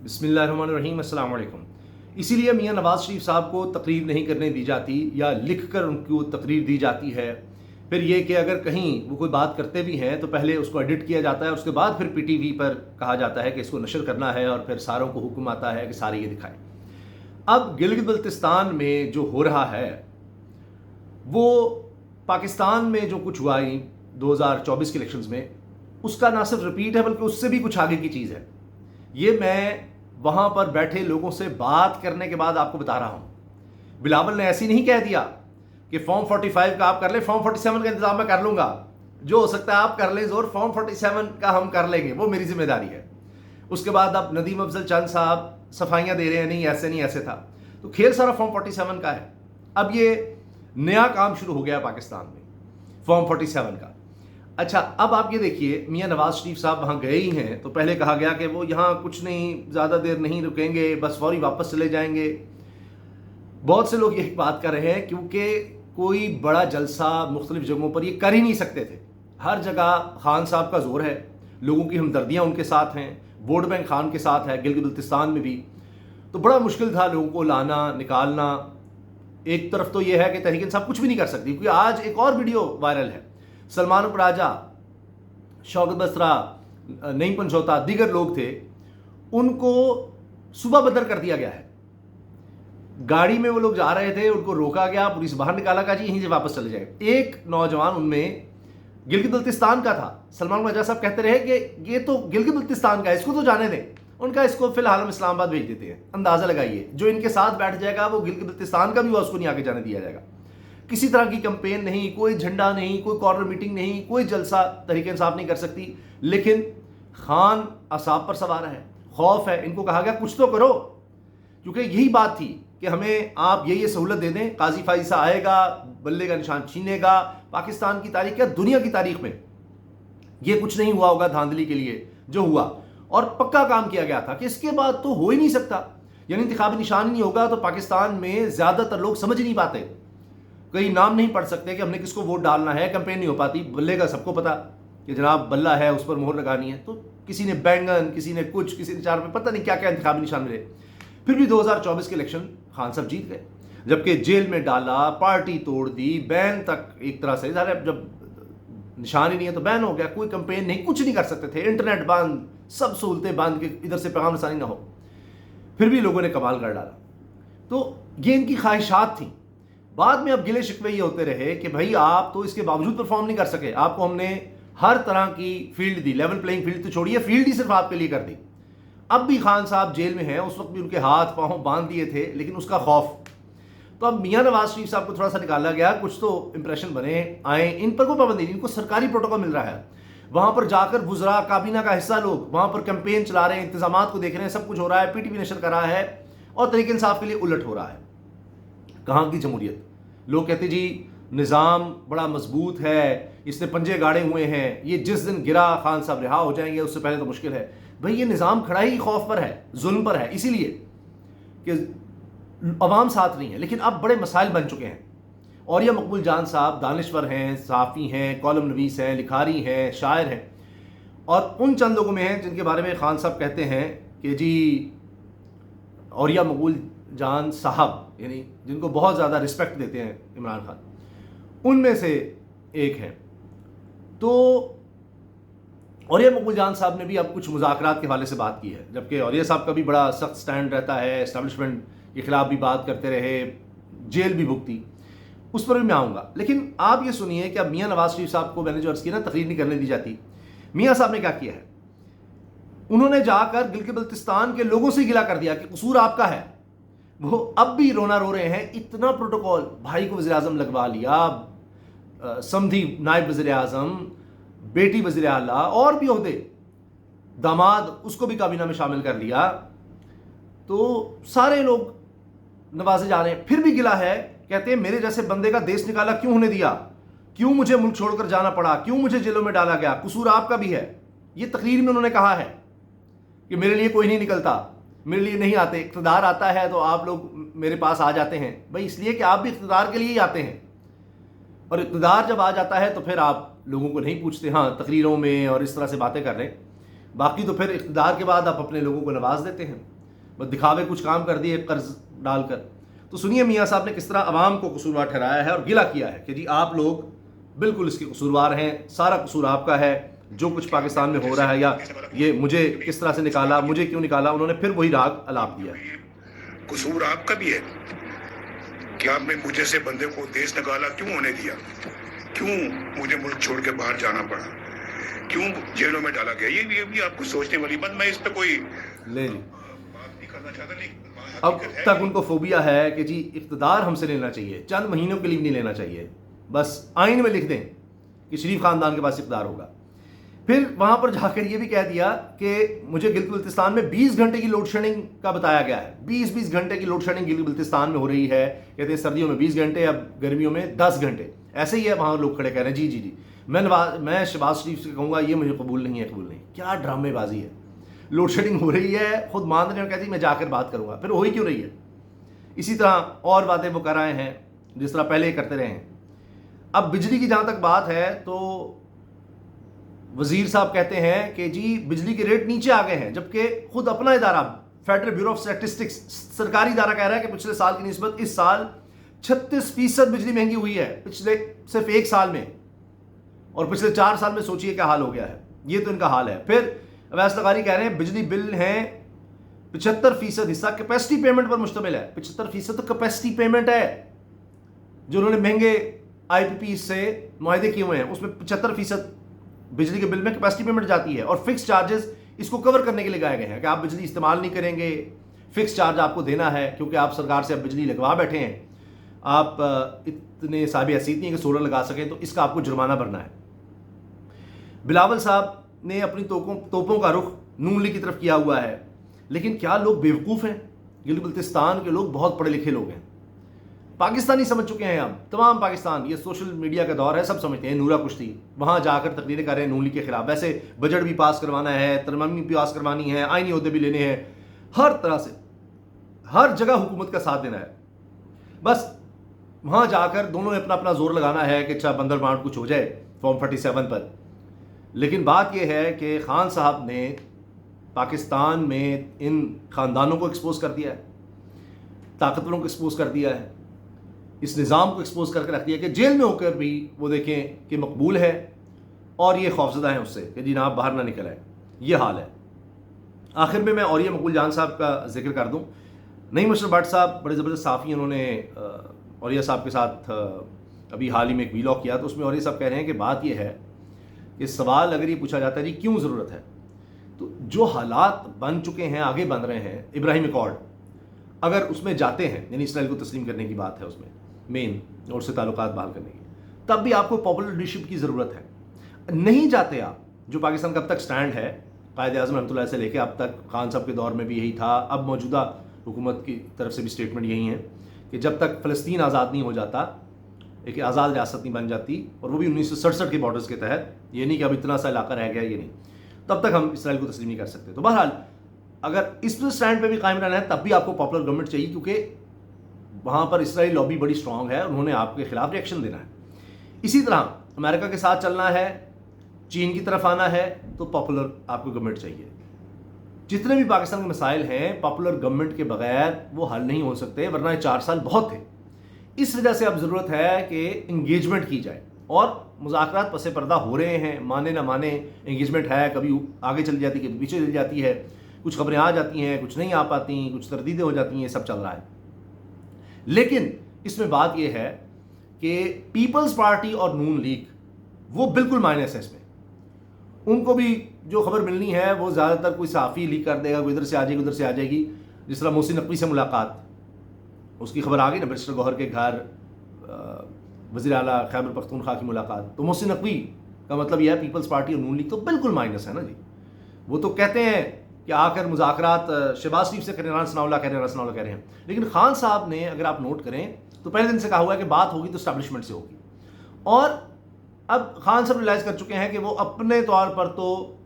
बिस्मिल्लाहिर्रहमानिर्रहीम, अस्सलाम वालेकुम। इसीलिए मियां नवाज़ शरीफ साहब को तकरीर नहीं करने दी जाती या लिख कर उनको तकरीर दी जाती है। फिर ये कि अगर कहीं वो कोई बात करते भी हैं तो पहले उसको एडिट किया जाता है, उसके बाद फिर पीटीवी पर कहा जाता है कि इसको नशर करना है और फिर सारों को हुक्म आता है कि सारे ये दिखाएं। अब गिलगित बल्तिस्तान में जो हो रहा है वो पाकिस्तान में जो कुछ हुआ 2024 के इलेक्शंस में, उसका ना सिर्फ रिपीट है बल्कि उससे भी कुछ आगे की चीज़ है। ये मैं वहाँ पर बैठे लोगों से बात करने के बाद आपको बता रहा हूँ। बिलावल ने ऐसी नहीं कह दिया कि फॉर्म 45 का आप कर लें, फॉर्म 47 का इंतजाम मैं कर लूँगा, जो हो सकता है आप कर लें जोर, फॉर्म 47 का हम कर लेंगे, वो मेरी जिम्मेदारी है। उसके बाद अब नदीम अफजल चंद साहब सफाइयाँ दे रहे हैं, नहीं ऐसे था। तो खेल सारा फॉर्म 47 का है। अब ये नया काम शुरू हो गया पाकिस्तान में, फॉर्म 47 का। अच्छा, अब आप ये देखिए, मियां नवाज शरीफ साहब वहाँ गए ही हैं तो पहले कहा गया कि वो यहाँ कुछ नहीं, ज़्यादा देर नहीं रुकेंगे, बस फौरी वापस चले जाएंगे। बहुत से लोग यही बात कर रहे हैं क्योंकि कोई बड़ा जलसा मुख्तलिफ जगहों पर ये कर ही नहीं सकते थे। हर जगह खान साहब का जोर है, लोगों की हमदर्दियाँ उनके साथ हैं, वोट बैंक खान के साथ है, गिलगित बल्तिस्तान में भी। तो बड़ा मुश्किल था लोगों को लाना निकालना। एक तरफ तो ये है कि तहरीक इंसाफ कुछ भी नहीं कर सकती, क्योंकि आज एक और वीडियो वायरल है, सलमान उपराजा, शौकत बसरा, नईम पंचौता, दीगर लोग थे, उनको सुबह बदर कर दिया गया है। गाड़ी में वो लोग जा रहे थे, उनको रोका गया, पुलिस बाहर निकाला, कहा जी यहीं से वापस चले जाए। एक नौजवान उनमें गिलगित बल्तिस्तान का था। सलमान उपराजा साहब कहते रहे कि ये तो गिलगित बल्तिस्तान का है, इसको तो जाने दें। उनका इसको फिलहाल हम इस्लामाबाद भेज देते हैं। अंदाजा लगाइए, जो इनके साथ बैठ जाएगा वो गिलगित बल्तिस्तान का भी हुआ, उसको नहीं आगे जाने दिया जाएगा। किसी तरह की कैंपेन नहीं, कोई झंडा नहीं, कोई कॉर्नर मीटिंग नहीं, कोई जलसा तहरीक इंसाफ नहीं कर सकती। लेकिन खान असाब पर सवार है, खौफ है। इनको कहा गया कुछ तो करो, क्योंकि यही बात थी कि हमें आप ये सहूलत दे दें, काजी फाइसा आएगा, बल्ले का निशान छीनेगा। पाकिस्तान की तारीख क्या, दुनिया की तारीख में ये कुछ नहीं हुआ होगा धांधली के लिए जो हुआ। और पक्का काम किया गया था कि इसके बाद तो हो ही नहीं सकता, यानी इंतखाबी निशान ही नहीं होगा तो पाकिस्तान में ज़्यादातर लोग समझ नहीं पाते, कई नाम नहीं पढ़ सकते कि हमने किसको वोट डालना है। कैंपेन नहीं हो पाती। बल्ले का सबको पता कि जनाब बल्ला है, उस पर मोहर लगानी है। तो किसी ने बैंगन, किसी ने कुछ, किसी ने 4 रुपये, पता नहीं क्या क्या इंतखाबी निशान मिले। फिर भी 2024 के इलेक्शन खान साहब जीत गए, जबकि जेल में डाला, पार्टी तोड़ दी, बैन तक एक तरह से। जब निशान ही नहीं है तो बैन हो गया, कोई कैंपेन नहीं, कुछ नहीं कर सकते थे, इंटरनेट बंद, सब सहूलतें बंद कि इधर से पैगाम रसानी ना हो। फिर भी लोगों ने कमाल कर डाला। तो ये इनकी ख्वाहिशात थी। बाद में अब गिले शिकवे ये होते रहे कि भाई आप तो इसके बावजूद परफॉर्म नहीं कर सके, आपको हमने हर तरह की फील्ड दी, लेवल प्लेइंग फील्ड तो छोड़िए, फील्ड ही सिर्फ आपके लिए कर दी। अब भी खान साहब जेल में हैं, उस वक्त भी उनके हाथ पांव बांध दिए थे, लेकिन उसका खौफ। तो अब मियां नवाज शरीफ साहब को थोड़ा सा निकाला गया, कुछ तो इंप्रेशन बने आए, इन पर कोई पाबंदी नहीं, इनको सरकारी प्रोटोकॉल मिल रहा है। वहां पर जाकर वुज़रा काबीना का हिस्सा लोग वहां पर कैंपेन चला रहे हैं, इंतजाम को देख रहे हैं, सब कुछ हो रहा है, पीटीवी नशर कर रहा है और तहरीक इंसाफ के लिए उलट हो रहा है। कहाँ की जमहूरियत। लोग कहते जी निज़ाम बड़ा मजबूत है, इसने पंजे गाड़े हुए हैं, ये जिस दिन गिरा खान साहब रिहा हो जाएंगे, उससे पहले तो मुश्किल है। भाई ये निज़ाम खड़ा ही खौफ पर है, जुल्म पर है, इसीलिए कि अवाम साथ नहीं है। लेकिन अब बड़े मसाइल बन चुके हैं। और ये मकबूल जान साहब दानिश्वर हैं, सहाफ़ी हैं, कॉलम नवीस हैं, लिखारी हैं, शायर हैं, और उन चंद लोगों में हैं जिनके बारे में खान साहब कहते हैं कि जी औरिया मकबूल जान साहब, यानी जिनको बहुत ज़्यादा रिस्पेक्ट देते हैं इमरान खान, उनमें से एक हैं। तो औरिया मकबूल जान साहब ने भी अब कुछ मुज़ाकरात के हवाले से बात की है, जबकि औरिया साहब का भी बड़ा सख्त स्टैंड रहता है, एस्टेब्लिशमेंट के खिलाफ भी बात करते रहे, जेल भी भुगती, उस पर भी मैं आऊँगा। लेकिन आप ये सुनिए कि अब मियां नवाज शरीफ साहब को, मैंने जो अर्ज़ किया ना, तकरीर नहीं करने दी जाती, मियां साहब ने क्या किया है, उन्होंने जाकर गिलगित बल्तिस्तान के लोगों से गिला कर दिया कि कसूर आपका है। वो अब भी रोना रो रहे हैं, इतना प्रोटोकॉल, भाई को वज़ीर आज़म लगवा लिया, समधी नायब वज़ीर आज़म, बेटी वज़ीर आला, और भी ओहदे, दामाद उसको भी काबीना में शामिल कर लिया। तो सारे लोग नवाजे जा रहे हैं, फिर भी गिला है। कहते हैं मेरे जैसे बंदे का देश निकाला क्यों होने दिया, क्यों मुझे मुल्क छोड़कर जाना पड़ा, क्यों मुझे जेलों में डाला गया, कसूर आपका भी है। ये तकरीर में उन्होंने कहा है कि मेरे लिए कोई नहीं निकलता, मेरे लिए नहीं आते, इक़्तिदार आता है तो आप लोग मेरे पास आ जाते हैं। भाई इसलिए कि आप भी इक़्तिदार के लिए ही आते हैं, और इक़्तिदार जब आ जाता है तो फिर आप लोगों को नहीं पूछते। हाँ, तकरीरों में और इस तरह से बातें कर रहे हैं। باقی تو پھر اقتدار کے بعد آپ اپنے لوگوں کو نواز دیتے ہیں، بس دکھاوے کچھ کام کر دیے قرض ڈال کر. تو سنیے میاں صاحب نے کس طرح عوام کو قصوروار ٹھہرایا ہے اور گلہ کیا ہے کہ جی آپ لوگ بالکل اس کے قصوروار ہیں، سارا قصور آپ کا ہے، جو کچھ پاکستان میں ہو رہا ہے یا یہ مجھے کس طرح سے نکالا، مجھے کیوں نکالا. انہوں نے پھر وہی راگ الاپ دیا. قصور آپ کا بھی ہے کہ آپ نے مجھے سے بندے کو دیش نکالا، کیوں ہونے دیا، کیوں مجھے ملک چھوڑ کے باہر جانا پڑا، کیوں جیلوں میں ڈالا گیا. یہ بھی آپ کو سوچنے والی بات. میں اس پہ کوئی لے جی بات نہیں کرنا چاہتا. نہیں اب تک ان کو فوبیا ہے کہ جی اقتدار ہم سے لینا چاہیے، چند مہینوں کے لیے بھی نہیں لینا چاہیے، بس آئین میں لکھ دیں کہ شریف خاندان کے پاس اقتدار ہوگا. پھر وہاں پر جا کر یہ بھی کہہ دیا کہ مجھے گلگت بلتستان میں 20 گھنٹے کی لوڈ شیڈنگ کا بتایا گیا ہے. 20 گھنٹے کی لوڈ شیڈنگ گلگت بلتستان میں ہو رہی ہے. کہتے ہیں سردیوں میں 20 گھنٹے، اب گرمیوں میں 10 گھنٹے. ایسے ہی ہے وہاں لوگ کھڑے کہہ رہے ہیں جی جی جی. میں شہباز شریف سے کہوں گا یہ مجھے قبول نہیں ہے، قبول نہیں. کیا ڈرامے بازی ہے. لوڈ شیڈنگ ہو رہی ہے، خود مان رہے ہیں، کہتے ہیں میں جا کر بات کروں گا. پھر وہی کیوں رہی ہے. اسی طرح اور باتیں وہ کر رہے ہیں جس طرح پہلے کرتے رہے ہیں. اب بجلی کی جہاں تک بات ہے تو وزیر صاحب کہتے ہیں کہ جی بجلی کے ریٹ نیچے آ گئے ہیں، جبکہ خود اپنا ادارہ فیڈرل بیورو آف اسٹیٹسٹکس سرکاری ادارہ کہہ رہا ہے کہ پچھلے سال کی نسبت اس سال 36% بجلی مہنگی ہوئی ہے پچھلے صرف ایک سال میں، اور پچھلے 4 سال میں سوچئے کیا حال ہو گیا ہے. یہ تو ان کا حال ہے. پھر اویس لغاری کہہ رہے ہیں بجلی بل ہیں 75% حصہ کیپیسٹی پیمنٹ پر مشتمل ہے. 75% تو کیپیسٹی پیمنٹ ہے جو انہوں نے مہنگے آئی پی پی سے معاہدے کیے ہوئے ہیں، اس میں 75% بجلی کے بل میں کیپیسٹی پیمنٹ جاتی ہے. اور فکس چارجز اس کو کور کرنے کے لیے لگائے گئے ہیں کہ آپ بجلی استعمال نہیں کریں گے، فکس چارج آپ کو دینا ہے، کیونکہ آپ سرکار سے اب بجلی لگوا بیٹھے ہیں، آپ اتنے صاحب حیثیت نہیں ہے کہ سولر لگا سکیں، تو اس کا آپ کو جرمانہ بھرنا ہے. بلاول صاحب نے اپنی توپوں کا رخ نون لیگ کی طرف کیا ہوا ہے. لیکن کیا لوگ بیوقوف ہیں؟ گلگت بلتستان کے لوگ بہت پڑھے لکھے لوگ ہیں، پاکستانی سمجھ چکے ہیں. ہم تمام پاکستان، یہ سوشل میڈیا کا دور ہے، سب سمجھتے ہیں. نورا کشتی وہاں جا کر تقریریں کر رہے ہیں نون لیگ کے خلاف. ویسے بجٹ بھی پاس کروانا ہے، ترمیمی بھی پاس کروانی ہے، آئینی عہدے بھی لینے ہیں، ہر طرح سے ہر جگہ حکومت کا ساتھ دینا ہے. بس وہاں جا کر دونوں نے اپنا اپنا زور لگانا ہے کہ اچھا بندر بانٹ کچھ ہو جائے فارم 47 پر. لیکن بات یہ ہے کہ خان صاحب نے پاکستان میں ان خاندانوں کو ایکسپوز کر دیا ہے، طاقتوروں کو ایکسپوز کر دیا ہے، اس نظام کو ایکسپوز کر کے رکھ دیا کہ جیل میں ہو کر بھی وہ دیکھیں کہ مقبول ہے اور یہ خوفزدہ ہیں اس سے کہ جی آپ باہر نہ نکل آئے. یہ حال ہے. آخر میں اوریہ مقبول جان صاحب کا ذکر کر دوں. نعیم اشرف بٹ صاحب بڑے زبردست صحافی، انہوں نے اوریہ صاحب کے ساتھ ابھی حال ہی میں ایک ویلاگ کیا، تو اس میں اوریہ صاحب کہہ رہے ہیں کہ بات یہ ہے کہ سوال اگر یہ پوچھا جاتا ہے جی کیوں ضرورت ہے، تو جو حالات بن چکے ہیں، آگے بن رہے ہیں، ابراہیم اکارڈ اگر اس میں جاتے ہیں، یعنی اسرائیل کو تسلیم کرنے کی بات ہے اس میں مین، اور اس سے تعلقات بحال کرنے کی، تب بھی آپ کو پاپولر لیڈرشپ کی ضرورت ہے. نہیں جاتے آپ، جو پاکستان کا اب تک سٹینڈ ہے قائد اعظم رحمۃ اللہ سے لے کے اب تک، خان صاحب کے دور میں بھی یہی تھا، اب موجودہ حکومت کی طرف سے بھی سٹیٹمنٹ یہی ہے کہ جب تک فلسطین آزاد نہیں ہو جاتا، ایک آزاد ریاست نہیں بن جاتی، اور وہ بھی 1967 کے بارڈرز کے تحت، یہ نہیں کہ اب اتنا سا علاقہ رہ گیا، یہ نہیں، تب تک ہم اسرائیل کو تسلیم نہیں کر سکتے. تو بہرحال اگر اس سٹینڈ پہ بھی قائم رہنا ہے تب بھی آپ کو پاپولر گورنمنٹ چاہیے، کیونکہ وہاں پر اسرائیل لابی بڑی اسٹرانگ ہے، انہوں نے آپ کے خلاف ری ایکشن دینا ہے. اسی طرح امریکہ کے ساتھ چلنا ہے، چین کی طرف آنا ہے، تو پاپولر آپ کو گورنمنٹ چاہیے. جتنے بھی پاکستان کے مسائل ہیں پاپولر گورنمنٹ کے بغیر وہ حل نہیں ہو سکتے، ورنہ یہ 4 سال بہت تھے. اس وجہ سے اب ضرورت ہے کہ انگیجمنٹ کی جائے، اور مذاکرات پس پردہ ہو رہے ہیں، مانے نہ مانے انگیجمنٹ ہے، کبھی آگے چلی جاتی ہے، کبھی پیچھے چلی جاتی ہے، کچھ خبریں آ جاتی ہیں، کچھ نہیں آ پاتی، کچھ تردیدیں ہو جاتی ہیں، سب چل رہا ہے. لیکن اس میں بات یہ ہے کہ پیپلز پارٹی اور نون لیگ وہ بالکل مائنس ہے اس میں. ان کو بھی جو خبر ملنی ہے وہ زیادہ تر کوئی صحافی لیک کر دے گا، کوئی ادھر سے آ جائے گی ادھر سے آ جائے گی. جس طرح محسن نقوی سے ملاقات، اس کی خبر آ گئی نا، برسٹر گوہر کے گھر وزیر اعلیٰ خیبر پختونخوا کی ملاقات. تو محسن نقوی کا مطلب یہ ہے پیپلز پارٹی اور نون لیگ تو بالکل مائنس ہے نا جی. وہ تو کہتے ہیں کہ آ کر مذاکرات شہباز شریف سے کریں، رانا ثناء اللہ کہہ رہے ہیں. لیکن خان صاحب نے اگر آپ نوٹ کریں تو پہلے دن سے کہا ہوا ہے کہ بات ہوگی تو اسٹیبلشمنٹ سے ہوگی. اور اب خان صاحب ریلائز کر چکے ہیں کہ وہ اپنے طور پر تو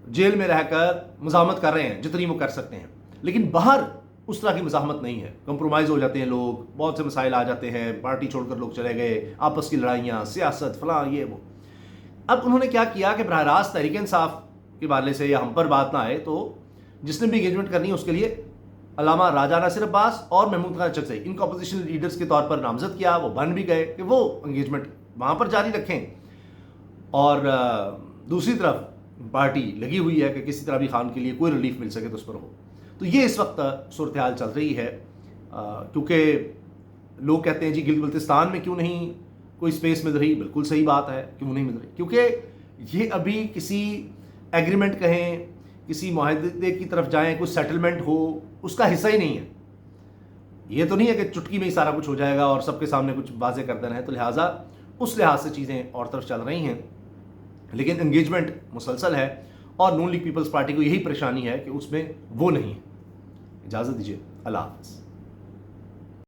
جیل میں رہ کر مزاحمت کر رہے ہیں جتنی وہ کر سکتے ہیں، لیکن باہر اس طرح کی مزاحمت نہیں ہے. کمپرومائز ہو جاتے ہیں لوگ، بہت سے مسائل آ جاتے ہیں، پارٹی چھوڑ کر لوگ چلے گئے، آپس کی لڑائیاں، سیاست، فلاں، یہ وہ. اب انہوں نے کیا کیا کہ براہ راست تحریک انصاف کے वाले से या हम पर बात ना आए, तो जिसने भी इंगेजमेंट करनी है उसके लिए अल्लामा राजा नासिर अब्बास और महमूद खान चकजई इनको अपोजिशन लीडर्स के तौर पर नामजद किया, वो बन भी गए कि वो इंगेजमेंट वहाँ पर जारी रखें। और दूसरी तरफ पार्टी लगी हुई है कि किसी तरह भी खान के लिए कोई रिलीफ मिल सके तो उस पर हो। तो ये इस वक्त सूरत हाल चल रही है, क्योंकि लोग कहते हैं जी गिल्गित बल्तिस्तान में क्यों नहीं कोई स्पेस मिल रही। बिल्कुल सही बात है, क्यों नहीं मिल रही, क्योंकि ये अभी किसी एग्रीमेंट कहें, किसी मुआहदे की तरफ जाएं, कुछ सेटलमेंट हो, उसका हिस्सा ही नहीं है। ये तो नहीं है कि चुटकी में ही सारा कुछ हो जाएगा और सबके सामने कुछ वाज़ेह कर देना है। तो लिहाजा उस लिहाज से चीज़ें और तरफ चल रही हैं, लेकिन एंगेजमेंट मुसलसल है और नून लीग पीपल्स पार्टी को यही परेशानी है कि उसमें वो नहीं है। इजाज़त दीजिए, अल्लाह हाफ़िज़।